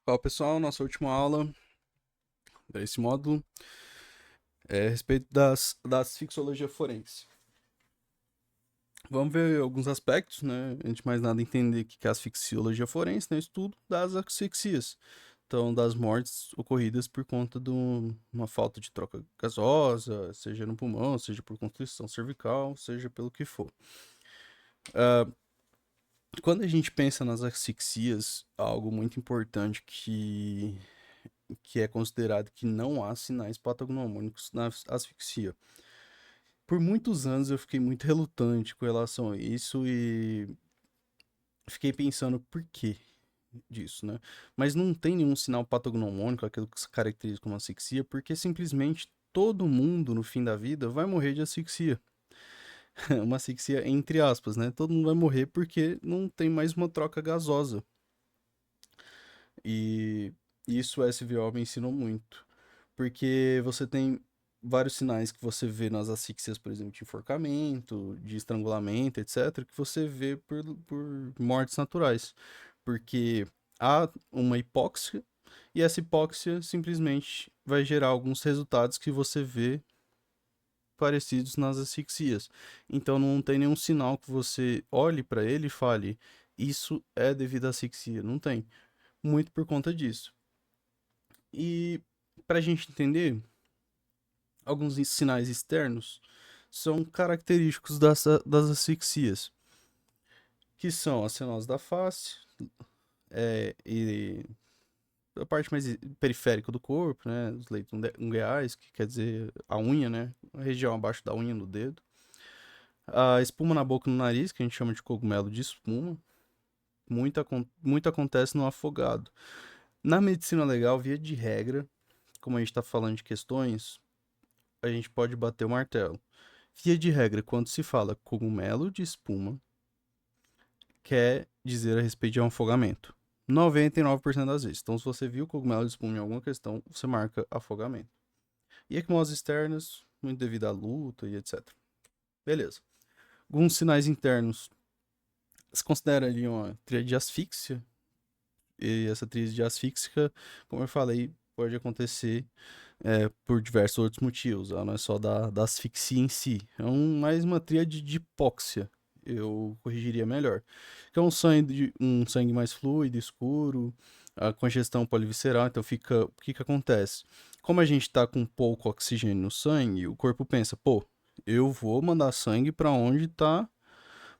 Fala pessoal, nossa última aula desse módulo é a respeito da asfixologia forense. Vamos ver alguns aspectos, né? Antes de mais nada, entender o que é a asfixiologia forense, né? Estudo das asfixias. Então, das mortes ocorridas por conta de uma falta de troca gasosa, seja no pulmão, seja por constrição cervical, seja pelo que for. Quando a gente pensa nas asfixias, algo muito importante que é considerado que não há sinais patognomônicos na asfixia. Por muitos anos eu fiquei muito relutante com relação a isso e fiquei pensando por quê disso, né? Mas não tem nenhum sinal patognomônico, aquilo que se caracteriza como asfixia, porque simplesmente todo mundo no fim da vida vai morrer de asfixia. Uma asfixia entre aspas, né? Todo mundo vai morrer porque não tem mais uma troca gasosa. E isso o SVO me ensinou muito. Porque você tem vários sinais que você vê nas asfíxias, por exemplo, de enforcamento, de estrangulamento, etc., que você vê por mortes naturais. Porque há uma hipóxia e essa hipóxia simplesmente vai gerar alguns resultados que você vê parecidos nas asfixias. Então não tem nenhum sinal que você olhe para ele e fale, isso é devido à asfixia. Não tem. Muito por conta disso. E para a gente entender, alguns sinais externos são característicos das asfixias, que são a cenose da face e a parte mais periférica do corpo, né, os leitos ungueais, que quer dizer a unha, né, a região abaixo da unha no dedo, a espuma na boca e no nariz, que a gente chama de cogumelo de espuma, muito acontece no afogado. Na medicina legal, via de regra, como a gente está falando de questões, a gente pode bater o martelo. Via de regra, quando se fala cogumelo de espuma, quer dizer a respeito de um afogamento. 99% das vezes. Então, se você viu cogumelo de espuma em alguma questão, você marca afogamento. E ecmoses externas, muito devido à luta e etc. Beleza. Alguns sinais internos. Se considera ali uma tríade de asfixia. E essa tríade de asfixia, como eu falei, pode acontecer por diversos outros motivos. Ela não é só da asfixia em si. É mais uma tríade de hipóxia. Eu corrigiria melhor. Que é um sangue mais fluido, escuro, a congestão polivisceral. Então fica. O que acontece? Como a gente está com pouco oxigênio no sangue, o corpo pensa, pô, eu vou mandar sangue para onde está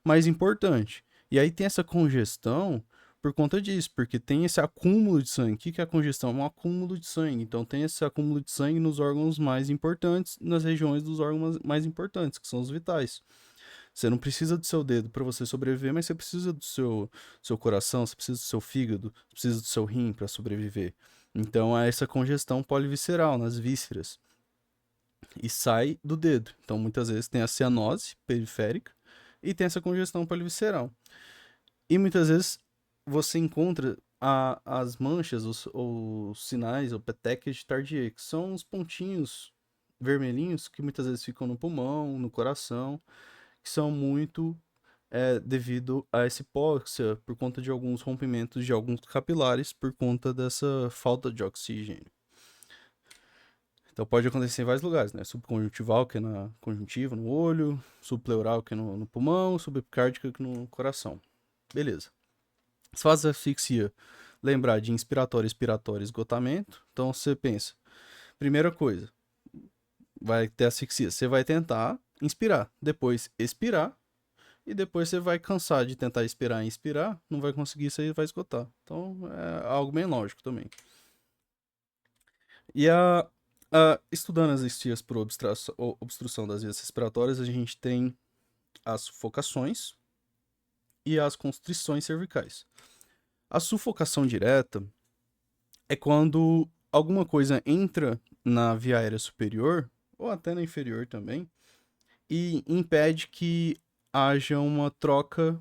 mais importante. E aí tem essa congestão por conta disso, porque tem esse acúmulo de sangue. O que é a congestão? É um acúmulo de sangue. Então tem esse acúmulo de sangue nos órgãos mais importantes, nas regiões dos órgãos mais importantes, que são os vitais. Você não precisa do seu dedo para você sobreviver, mas você precisa do seu coração, você precisa do seu fígado, você precisa do seu rim para sobreviver. Então há essa congestão polivisceral nas vísceras e sai do dedo. Então muitas vezes tem a cianose periférica e tem essa congestão polivisceral. E muitas vezes você encontra as manchas, os sinais, ou petequias de Tardier, que são os pontinhos vermelhinhos que muitas vezes ficam no pulmão, no coração, que são muito devido a essa hipóxia, por conta de alguns rompimentos de alguns capilares, por conta dessa falta de oxigênio. Então pode acontecer em vários lugares, né? Subconjuntival, que é na conjuntiva, no olho, subpleural, que é no pulmão, subepicárdica, que é no coração. Beleza. Se faz asfixia, lembrar de inspiratório, expiratório, esgotamento. Então você pensa, primeira coisa, vai ter asfixia. Você vai tentar inspirar, depois expirar, e depois você vai cansar de tentar expirar e inspirar, não vai conseguir, você vai esgotar. Então é algo bem lógico também. E estudando as estias por obstrução das vias respiratórias, a gente tem as sufocações e as constrições cervicais. A sufocação direta é quando alguma coisa entra na via aérea superior, ou até na inferior também, e impede que haja uma troca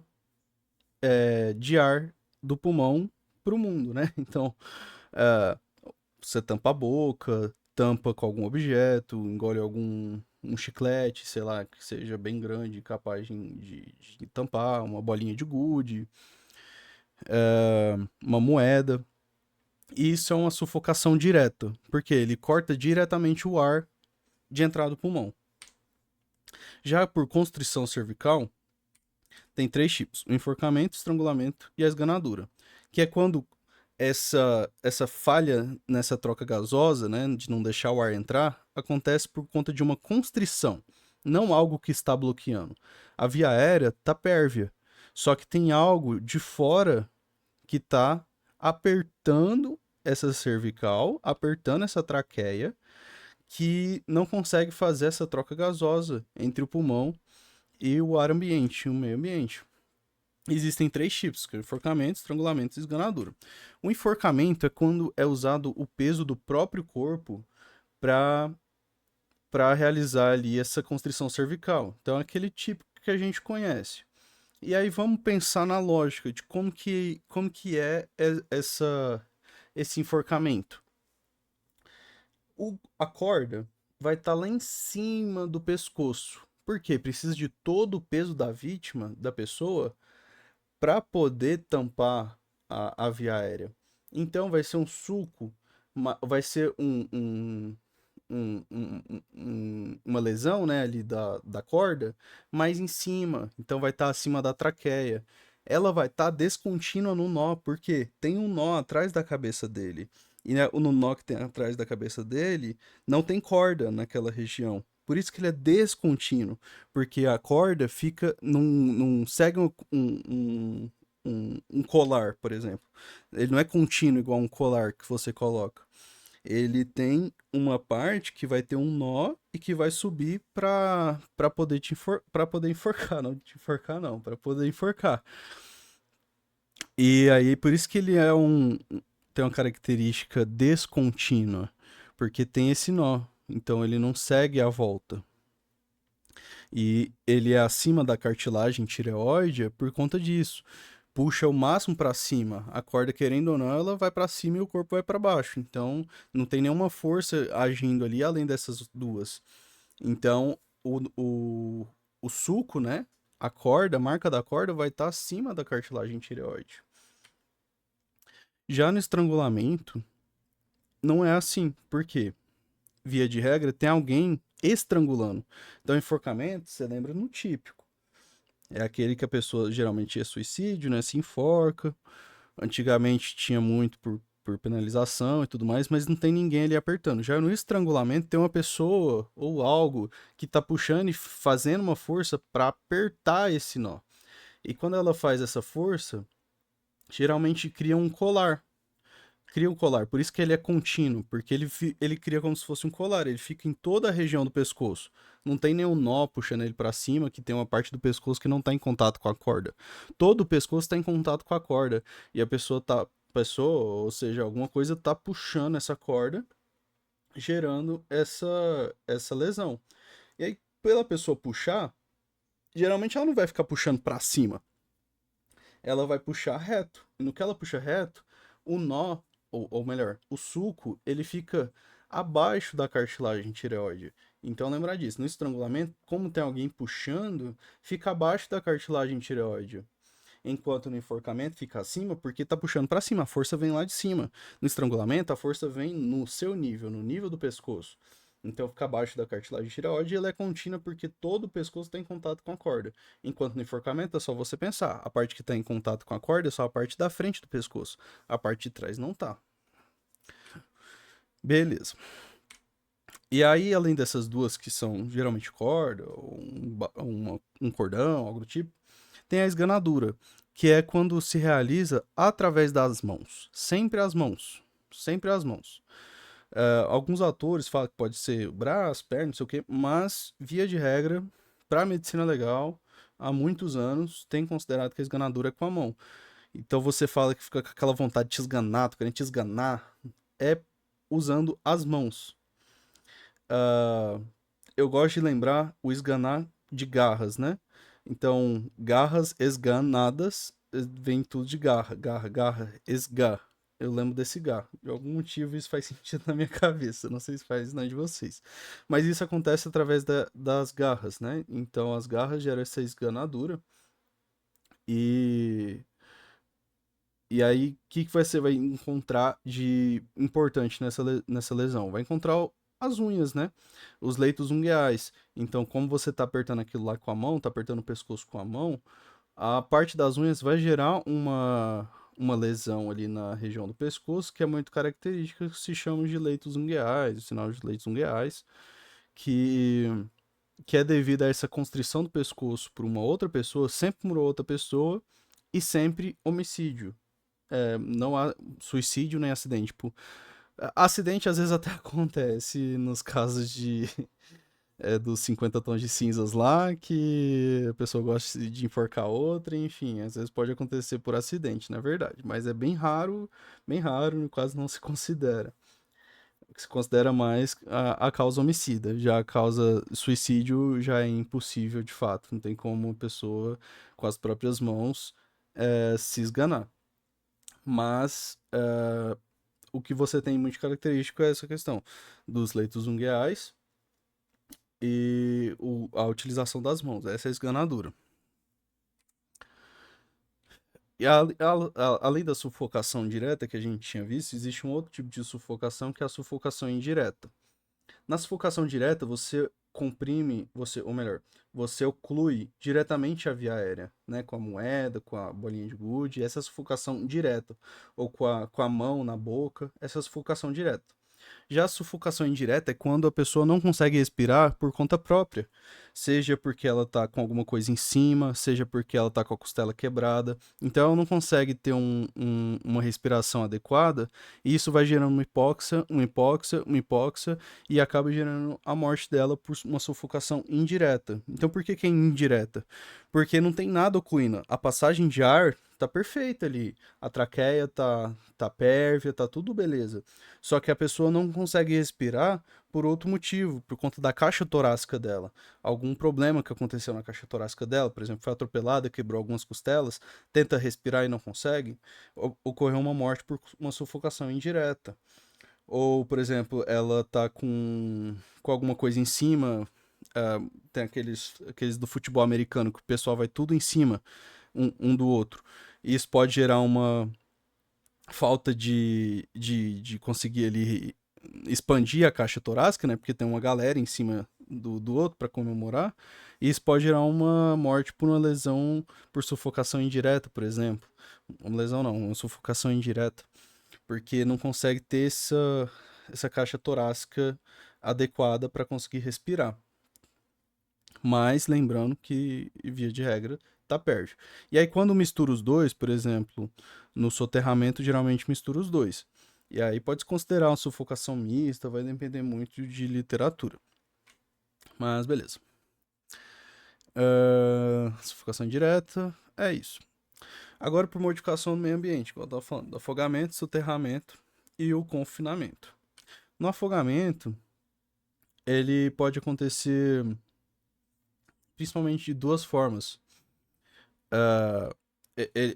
de ar do pulmão para o mundo, né? Então, é, você tampa a boca, tampa com algum objeto, engole algum um chiclete, sei lá, que seja bem grande, capaz de tampar, uma bolinha de gude, uma moeda. E isso é uma sufocação direta, porque ele corta diretamente o ar de entrada do pulmão. Já por constrição cervical, tem três tipos: o enforcamento, estrangulamento e a esganadura, que é quando essa falha nessa troca gasosa, né, de não deixar o ar entrar, acontece por conta de uma constrição, não algo que está bloqueando. A via aérea está pérvia, só que tem algo de fora que está apertando essa cervical, apertando essa traqueia, que não consegue fazer essa troca gasosa entre o pulmão e o ar ambiente, o meio ambiente. Existem três tipos, que é o enforcamento, estrangulamento e esganadura. O enforcamento é quando é usado o peso do próprio corpo para realizar ali essa constrição cervical. Então é aquele tipo que a gente conhece. E aí vamos pensar na lógica de como que é esse enforcamento. A corda vai estar lá em cima do pescoço. Por quê? Precisa de todo o peso da vítima, da pessoa, para poder tampar a via aérea. Então vai ser um sulco, vai ser uma lesão, né, ali da corda, mais em cima. Então vai estar acima da traqueia. Ela vai estar descontínua no nó, porque tem um nó atrás da cabeça dele. E né, no nó que tem atrás da cabeça dele, não tem corda naquela região. Por isso que ele é descontínuo, porque a corda fica num segue um colar, por exemplo. Ele não é contínuo igual um colar que você coloca. Ele tem uma parte que vai ter um nó e que vai subir para poder para poder enforcar, não te enforcar não, para poder enforcar. E aí por isso que ele é tem uma característica descontínua, porque tem esse nó. Então ele não segue a volta. E ele é acima da cartilagem tireoide por conta disso. Puxa o máximo para cima, a corda, querendo ou não, ela vai para cima e o corpo vai para baixo. Então, não tem nenhuma força agindo ali além dessas duas. Então, o sulco, né? A corda, a marca da corda vai estar acima da cartilagem tireoide. Já no estrangulamento, não é assim. Por quê? Via de regra, tem alguém estrangulando. Então, enforcamento, você lembra no típico. É aquele que a pessoa geralmente é suicídio, né? Se enforca. Antigamente tinha muito por penalização e tudo mais, mas não tem ninguém ali apertando. Já no estrangulamento tem uma pessoa ou algo que tá puxando e fazendo uma força para apertar esse nó. E quando ela faz essa força, geralmente cria um colar. Cria um colar, por isso que ele é contínuo, porque ele cria como se fosse um colar, ele fica em toda a região do pescoço. Não tem nenhum nó puxando ele para cima, que tem uma parte do pescoço que não está em contato com a corda. Todo o pescoço está em contato com a corda e a pessoa, ou seja, alguma coisa tá puxando essa corda, gerando essa lesão. E aí, pela pessoa puxar, geralmente ela não vai ficar puxando para cima, ela vai puxar reto. E no que ela puxa reto, o nó, ou melhor, o sulco, ele fica abaixo da cartilagem tireoide. Então lembrar disso, no estrangulamento, como tem alguém puxando, fica abaixo da cartilagem tireoide. Enquanto no enforcamento fica acima, porque tá puxando para cima, a força vem lá de cima. No estrangulamento, a força vem no seu nível, no nível do pescoço. Então fica abaixo da cartilagem tireoide e ela é contínua porque todo o pescoço está em contato com a corda. Enquanto no enforcamento é só você pensar, a parte que está em contato com a corda é só a parte da frente do pescoço, a parte de trás não tá. Beleza. E aí, além dessas duas que são geralmente corda, ou um cordão, algo do tipo, tem a esganadura, que é quando se realiza através das mãos. Sempre as mãos. Sempre as mãos. Alguns autores falam que pode ser o braço, perna, não sei o quê, mas, via de regra, para medicina legal, há muitos anos, tem considerado que a esganadura é com a mão. Então você fala que fica com aquela vontade de te esganar, tô querendo te esganar, é usando as mãos. Uh, eu gosto de lembrar o esganar de garras, né? Então, garras esganadas vem tudo de garra, garra, garra, esgar. Eu lembro desse gar. De algum motivo isso faz sentido na minha cabeça. Não sei se faz na de vocês. Mas isso acontece através das garras, né? Então as garras geram essa esganadura. E E aí, o que você vai encontrar de importante nessa lesão? Vai encontrar as unhas, né? Os leitos ungueais. Então, como você tá apertando aquilo lá com a mão, tá apertando o pescoço com a mão, a parte das unhas vai gerar uma lesão ali na região do pescoço, que é muito característica, que se chama de leitos ungueais, o sinal de leitos ungueais, que, que é devido a essa constrição do pescoço por uma outra pessoa, sempre por uma outra pessoa, e sempre homicídio. Não há suicídio nem acidente. Tipo, acidente às vezes até acontece nos casos dos 50 tons de cinzas lá, que a pessoa gosta de enforcar outra, enfim, às vezes pode acontecer por acidente, na verdade, mas é bem raro, quase não se considera. O que se considera mais a causa homicida, já a causa suicídio já é impossível de fato, não tem como uma pessoa com as próprias mãos se esganar. Mas o que você tem muito característico é essa questão dos leitos ungueais e a utilização das mãos, essa é a esganadura. E além da sufocação direta que a gente tinha visto, existe um outro tipo de sufocação que é a sufocação indireta. Na sufocação direta, você comprime, ou melhor, você oclui diretamente a via aérea, né? Com a moeda, com a bolinha de gude, essa é a sufocação direta. Ou com a mão na boca, essa é a sufocação direta. Já a sufocação indireta é quando a pessoa não consegue respirar por conta própria. Seja porque ela tá com alguma coisa em cima, seja porque ela tá com a costela quebrada. Então ela não consegue ter uma respiração adequada, e isso vai gerando uma hipóxia, e acaba gerando a morte dela por uma sufocação indireta. Então por que é indireta? Porque não tem nada ocluindo. A passagem de ar tá perfeita ali. A traqueia tá pérvia, tá tudo beleza. Só que a pessoa não consegue respirar por outro motivo, por conta da caixa torácica dela. Algum problema que aconteceu na caixa torácica dela, por exemplo, foi atropelada, quebrou algumas costelas, tenta respirar e não consegue, ocorreu uma morte por uma sufocação indireta. Ou, por exemplo, ela tá com alguma coisa em cima, tem aqueles do futebol americano, que o pessoal vai tudo em cima um do outro. E isso pode gerar uma falta de conseguir ali expandir a caixa torácica, né? Porque tem uma galera em cima do outro para comemorar. E isso pode gerar uma morte por uma lesão por sufocação indireta, por exemplo. Uma lesão não, uma sufocação indireta. Porque não consegue ter essa caixa torácica adequada para conseguir respirar. Mas lembrando que, via de regra, tá perto. E aí, quando mistura os dois, por exemplo, no soterramento, geralmente mistura os dois. E aí pode se considerar uma sufocação mista, vai depender muito de literatura. Mas beleza. Sufocação direta, é isso. Agora por modificação do meio ambiente, igual eu tava falando, do afogamento, soterramento e o confinamento. No afogamento, ele pode acontecer principalmente de duas formas.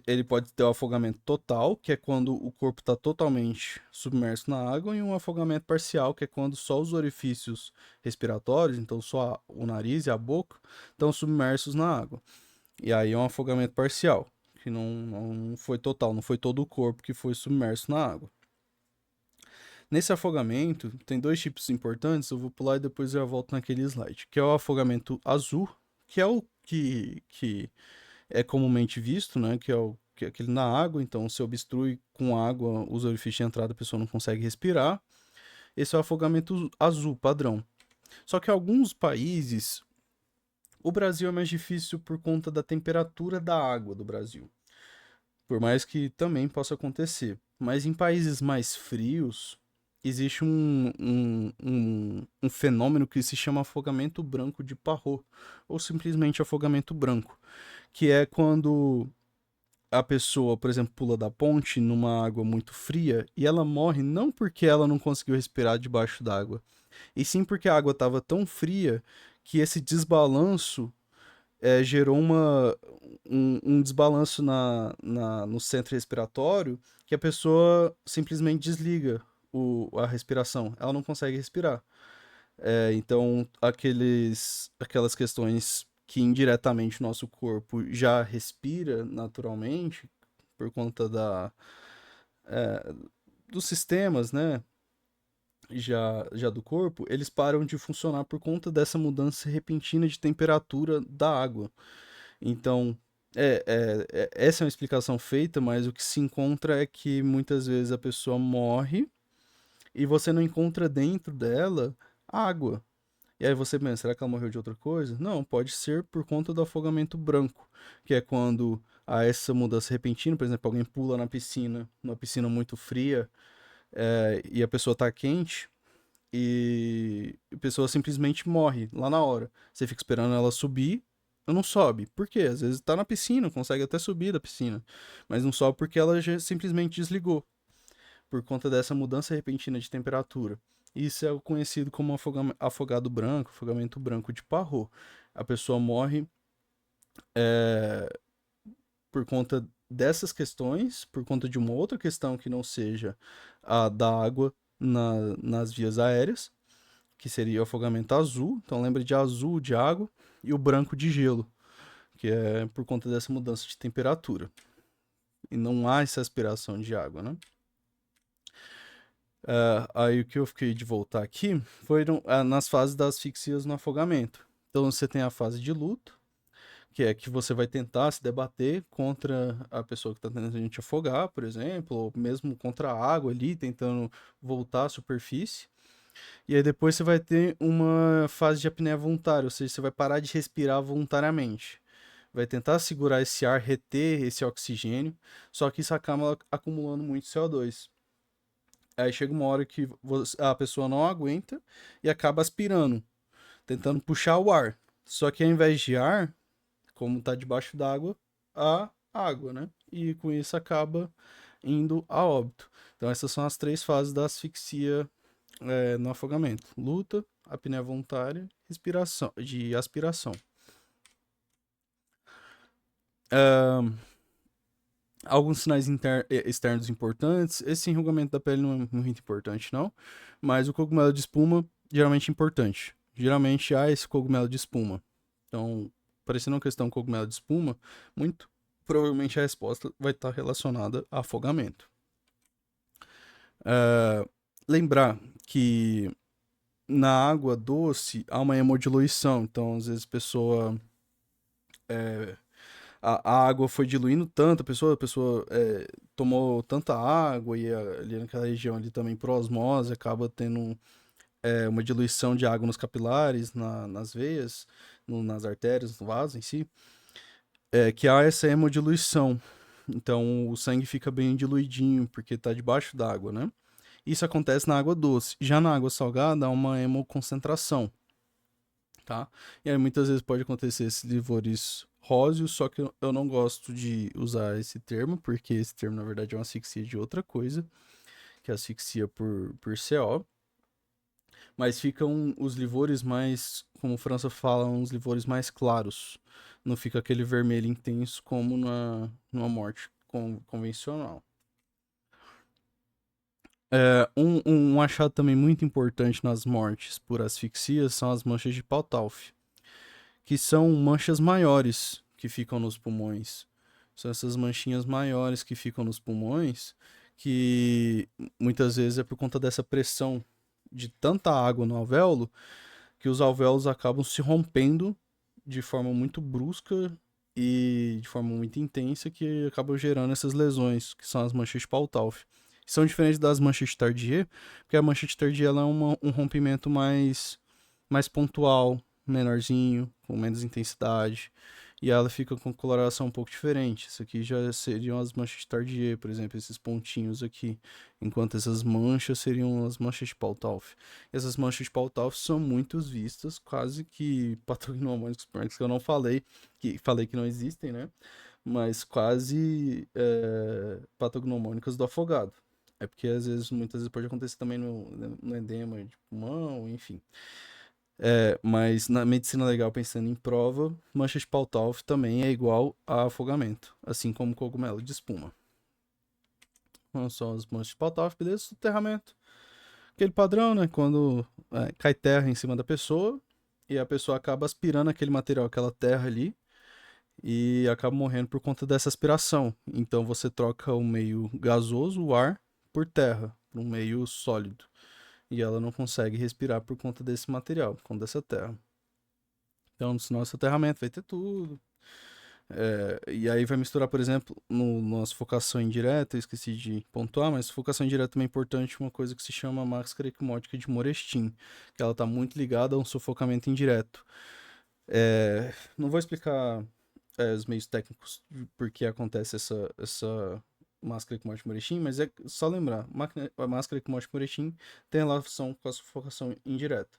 Ele pode ter o afogamento total, que é quando o corpo está totalmente submerso na água, e um afogamento parcial, que é quando só os orifícios respiratórios, então só o nariz e a boca, estão submersos na água. E aí é um afogamento parcial, que não foi total, não foi todo o corpo que foi submerso na água. Nesse afogamento, tem dois tipos importantes, eu vou pular e depois eu volto naquele slide, que é o afogamento azul, que é o que é comumente visto, né? Que é aquele na água, então se obstrui com água os orifícios de entrada, a pessoa não consegue respirar. Esse é o afogamento azul, padrão. Só que em alguns países, o Brasil é mais difícil por conta da temperatura da água do Brasil. Por mais que também possa acontecer. Mas em países mais frios, existe um fenômeno que se chama afogamento branco de Parrot, ou simplesmente afogamento branco, que é quando a pessoa, por exemplo, pula da ponte numa água muito fria e ela morre não porque ela não conseguiu respirar debaixo d'água, e sim porque a água estava tão fria que esse desbalanço gerou um desbalanço no centro respiratório, que a pessoa simplesmente desliga a respiração, ela não consegue respirar. Então, aquelas questões que indiretamente o nosso corpo já respira naturalmente, por conta dos sistemas, né, já do corpo, eles param de funcionar por conta dessa mudança repentina de temperatura da água. Então, essa é uma explicação feita, mas o que se encontra é que muitas vezes a pessoa morre e você não encontra dentro dela água. E aí você pensa, será que ela morreu de outra coisa? Não, pode ser por conta do afogamento branco, que é quando há essa mudança repentina, por exemplo, alguém pula na piscina, numa piscina muito fria, e a pessoa tá quente, e a pessoa simplesmente morre lá na hora. Você fica esperando ela subir, ela não sobe. Por quê? Às vezes tá na piscina, consegue até subir da piscina, mas não sobe porque ela já simplesmente desligou, por conta dessa mudança repentina de temperatura. Isso é o conhecido como afogado branco, afogamento branco de Parrot. A pessoa morre por conta dessas questões, por conta de uma outra questão que não seja a da água nas vias aéreas, que seria o afogamento azul. Então lembra de azul de água e o branco de gelo, que é por conta dessa mudança de temperatura. E não há essa aspiração de água, né? Aí o que eu fiquei de voltar aqui foram nas fases das asfixias no afogamento. Então você tem a fase de luto, que é que você vai tentar se debater contra a pessoa que está tentando te afogar, por exemplo, ou mesmo contra a água ali, tentando voltar à superfície. E aí depois você vai ter uma fase de apneia voluntária, ou seja, você vai parar de respirar voluntariamente. Vai tentar segurar esse ar, reter esse oxigênio, só que isso acaba acumulando muito CO2. Aí chega uma hora que a pessoa não aguenta e acaba aspirando, tentando puxar o ar. Só que ao invés de ar, como está debaixo d'água, há água, né? E com isso acaba indo a óbito. Então essas são as 3 fases da asfixia no afogamento: luta, apneia voluntária, respiração, de aspiração. Alguns sinais externos importantes. Esse enrugamento da pele não é muito importante, não. Mas o cogumelo de espuma, geralmente é importante. Geralmente há esse cogumelo de espuma. Então, parecendo uma questão cogumelo de espuma, muito provavelmente a resposta vai estar relacionada a afogamento. Lembrar que na água doce há uma hemodiluição. Então, às vezes a pessoa a água foi diluindo tanto, a pessoa tomou tanta água e ali naquela região ali também por osmose acaba tendo uma diluição de água nos capilares, nas veias, nas artérias, no vaso em si, que há essa hemodiluição. Então o sangue fica bem diluidinho porque está debaixo da água, né? Isso acontece na água doce. Já na água salgada há uma hemoconcentração, tá? E aí muitas vezes pode acontecer esses livores róseos, só que eu não gosto de usar esse termo, porque esse termo na verdade é uma asfixia de outra coisa, que é asfixia por CO. Mas ficam os livores mais, como o França fala, uns livores mais claros. Não fica aquele vermelho intenso como numa morte convencional. Um achado também muito importante nas mortes por asfixia são as manchas de Pautalf, que são manchas maiores que ficam nos pulmões. São essas manchinhas maiores que ficam nos pulmões, que muitas vezes é por conta dessa pressão de tanta água no alvéolo, que os alvéolos acabam se rompendo de forma muito brusca e de forma muito intensa, que acabam gerando essas lesões, que são as manchas de Pautalf. São diferentes das manchas de Tardier, porque a mancha de Tardier ela é um rompimento mais pontual, menorzinho, com menos intensidade, e ela fica com coloração um pouco diferente. Isso aqui já seriam as manchas de Tardier, por exemplo, esses pontinhos aqui, enquanto essas manchas seriam as manchas de Pautalf. Essas manchas de Pautalf são muito vistas, quase que patognomônicos, que eu não falei que não existem, né? Mas quase patognomônicas do afogado. É porque às vezes, muitas vezes pode acontecer também no edema de pulmão, enfim. Mas na medicina legal, pensando em prova, mancha de Pautalf também é igual a afogamento, assim como cogumelo de espuma. Então, são as manchas de Pautalf, beleza? Soterramento. Aquele padrão, né? Quando cai terra em cima da pessoa e a pessoa acaba aspirando aquele material, aquela terra ali, e acaba morrendo por conta dessa aspiração. Então você troca o meio gasoso, o ar, por terra, por um meio sólido. E ela não consegue respirar por conta desse material, por conta dessa terra. Então, senão esse aterramento vai ter tudo. E aí vai misturar, por exemplo, no nossa focação indireta, eu esqueci de pontuar, mas focação indireta também é importante uma coisa que se chama máscara ecmótica de Morestin, que ela está muito ligada a um sufocamento indireto. Não vou explicar os meios técnicos de por que acontece essa máscara ecmótica de Morestin, mas é só lembrar, a máscara ecmótica de Morestin tem relação com a sufocação indireta,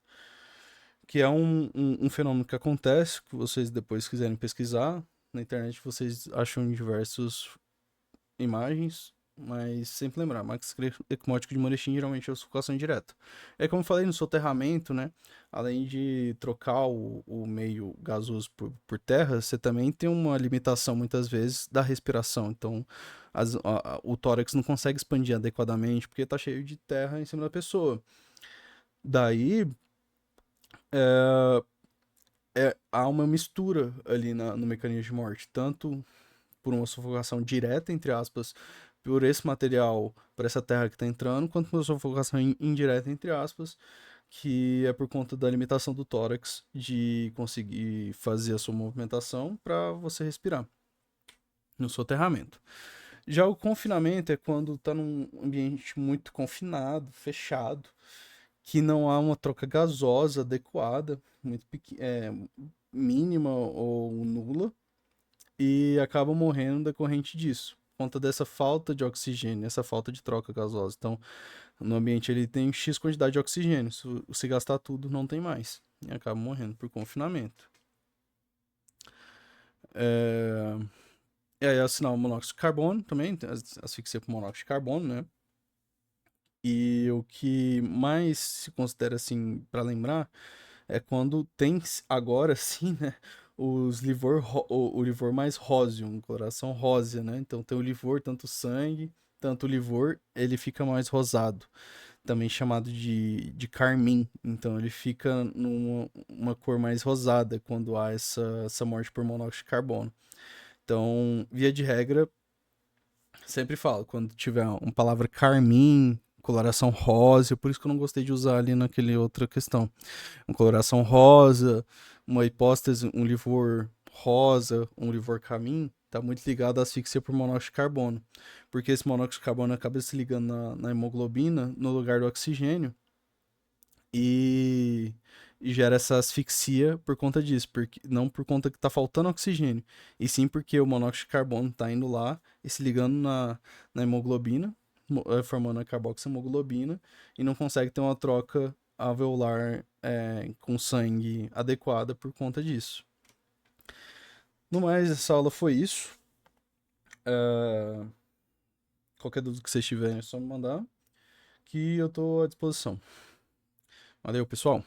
que é um fenômeno que acontece, que vocês depois quiserem pesquisar, na internet vocês acham diversas imagens, mas sempre lembrar, max ecmótico de Morestin geralmente é sufocação indireta. É como eu falei no soterramento, né? Além de trocar o meio gasoso por terra, você também tem uma limitação muitas vezes da respiração. Então, o tórax não consegue expandir adequadamente porque está cheio de terra em cima da pessoa. Daí, é, há uma mistura ali no mecanismo de morte, tanto por uma sufocação direta, entre aspas, por esse material, por essa terra que está entrando, quanto por uma sufocação indireta, entre aspas, que é por conta da limitação do tórax de conseguir fazer a sua movimentação para você respirar no soterramento. Já o confinamento é quando está num ambiente muito confinado, fechado, que não há uma troca gasosa adequada, muito mínima ou nula, e acabam morrendo decorrente disso, por conta dessa falta de oxigênio, essa falta de troca gasosa. Então, no ambiente ele tem X quantidade de oxigênio, se gastar tudo, não tem mais, e acaba morrendo por confinamento. É... E aí, assinar o monóxido de carbono também, asfixia por monóxido de carbono, né? E o que mais se considera assim para lembrar é quando tem agora sim, né, os livor o livor mais róseo, coloração rósea, né? Então tem o livor, tanto sangue, tanto o livor, ele fica mais rosado, também chamado de carmim. Então ele fica numa uma cor mais rosada quando há essa morte por monóxido de carbono. Então, via de regra, sempre falo, quando tiver uma palavra carmim, coloração rosa, por isso que eu não gostei de usar ali naquele outra questão. Uma coloração rosa, uma hipótese, um livor rosa, um livor carmim, tá muito ligado à asfixia por monóxido de carbono. Porque esse monóxido de carbono acaba se ligando na hemoglobina no lugar do oxigênio e, e gera essa asfixia por conta disso, porque, não por conta que tá faltando oxigênio, e sim porque o monóxido de carbono tá indo lá e se ligando na hemoglobina, formando a carboxihemoglobina, e não consegue ter uma troca alveolar com sangue adequada por conta disso. No mais, essa aula foi isso. É, qualquer dúvida que vocês tiverem é só me mandar, que eu tô à disposição. Valeu, pessoal!